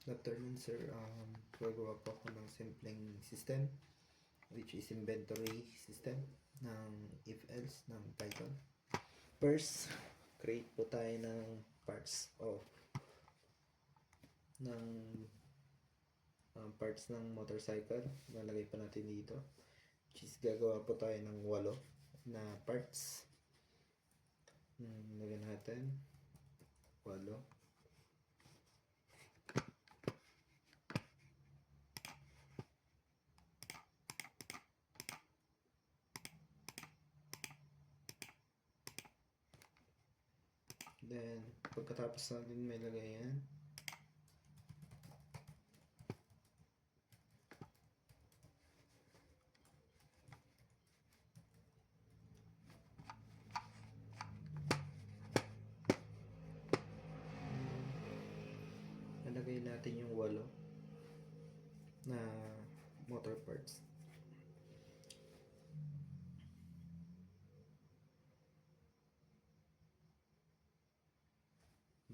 Good afternoon, sir. Gagawa po ako ng simpleng system which is inventory system ng if-else ng Python. First, create po tayo ng parts ng motorcycle. Lalagay pa natin dito. Which is gagawa po tayo ng 8 na parts. Lagyan natin 8. Then, pagkatapos natin may lagay yan, nalagay natin yung 8 na motor parts.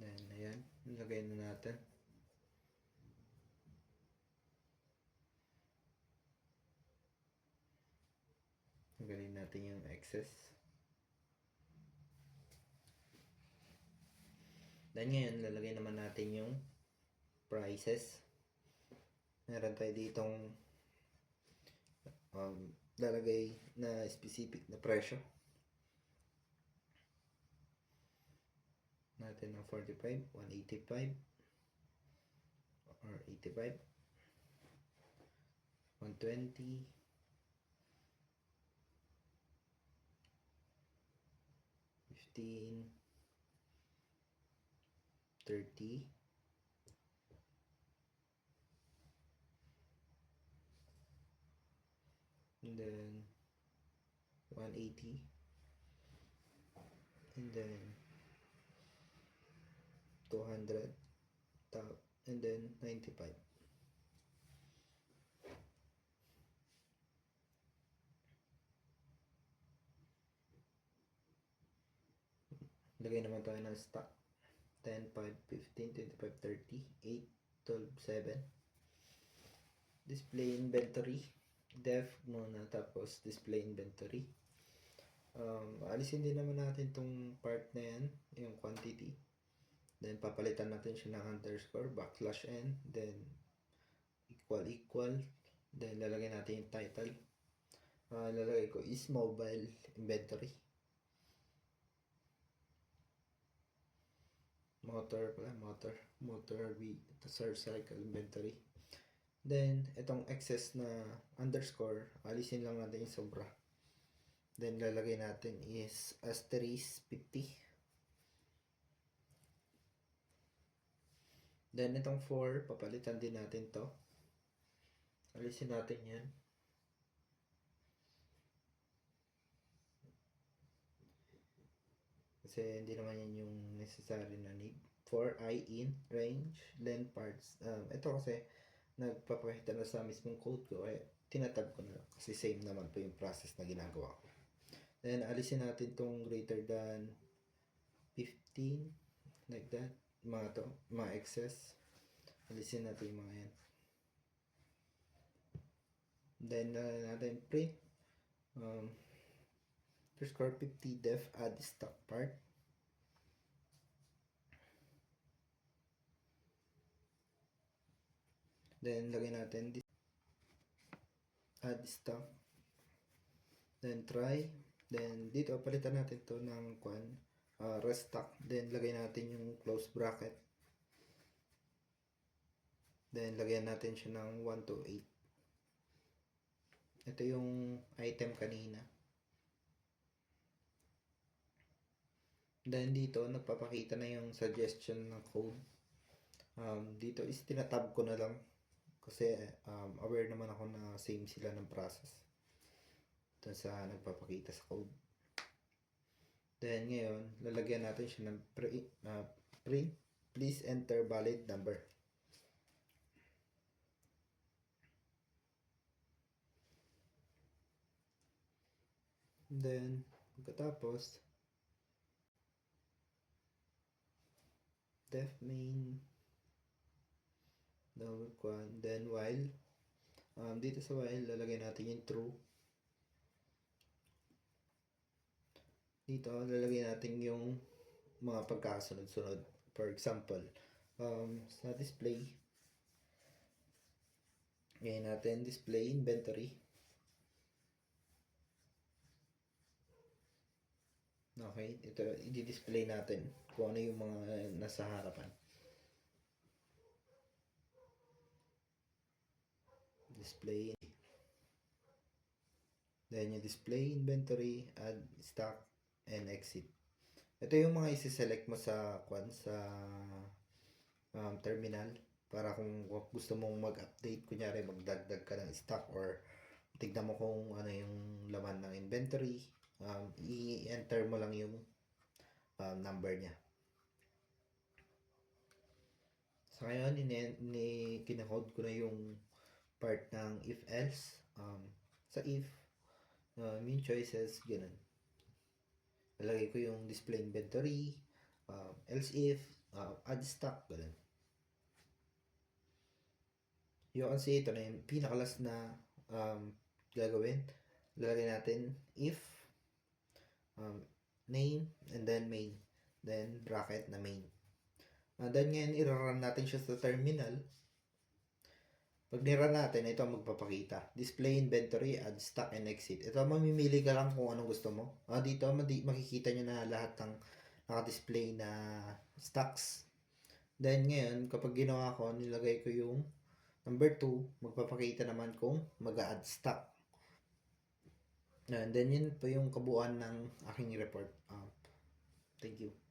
Then, ayan, nilagay na natin. Tanggalin natin yung excess. Then ngayon, lalagay naman natin yung prices. Meron tayo ditong lalagay na specific na presyo natin ng 45, 185 or 85, 120, 15, 30, and then 180, and then 200, and then 95. Lagay naman tayo ng stock 10, 5, 15, 25, 30, 8, 12, 7. Display inventory, def muna, tapos display inventory. Alisin din naman natin tong part na yan, yung quantity. Then papalitan natin siya ng underscore, backslash n, then equal, then lalagay natin yung title. Lalagay ko is mobile inventory. Motor cycle inventory. Then itong excess na underscore, alisin lang natin yung sobra. Then lalagay natin is asterisk 50. Then itong 4, papalitan din natin to. Alisin natin yan. Kasi hindi naman yan yung necessary na need. 4 I in range length parts. Ito kasi nagpapakita na sa mismong code ko, tinatab ko na lang kasi same naman po yung process na ginagawa ko. Then alisin natin tong greater than 15 like that, mga excess, alisin natin yung mga yan. Then natin print underscore 50 def add stock part. Then lagay natin this add stock, then try, then dito palitan natin to ng restock, then lagay natin yung close bracket, then lagyan natin siya ng 1 to 8. Ito yung item kanina. Then dito nagpapakita na yung suggestion ng code. Dito is tinatab ko na lang kasi aware naman ako na same sila ng process dun sa nagpapakita sa code. Then ngayon, lalagyan natin siya ng print, please enter valid number. Then, pagkatapos, def main then while, dito sa while, lalagay natin yung true. Dito, lalagay natin yung mga pagkakasunod-sunod. For example, sa display, ngayon natin display inventory. Okay, ito, i-display natin kung ano yung mga nasa harapan. Display. Then yung display inventory, add stock, and exit. Ito yung mga isi-select mo sa terminal para kung gusto mong mag-update, kunyari magdagdag ka ng stock or tignan mo kung ano yung laman ng inventory, i-enter mo lang yung number niya. So ngayon, kinakode ko na yung part ng if else. Sa if, yung choices, ganun. Lalagay ko yung display inventory, else if, add stock, ganun. You can see ito na yung pinakalas na gagawin. Lalagay natin if, name, and then main. Then bracket na main. Then ngayon, i-run natin siya sa terminal. Pag nirun natin, ito ang magpapakita. Display inventory, add stock, and exit. Ito, mamimili ka lang kung anong gusto mo. Dito, makikita nyo na lahat ng naka-display na stocks. Then ngayon, kapag ginawa ko, nilagay ko yung number 2, magpapakita naman kung mag-add stock. And then yun po yung kabuuan ng aking report. Thank you.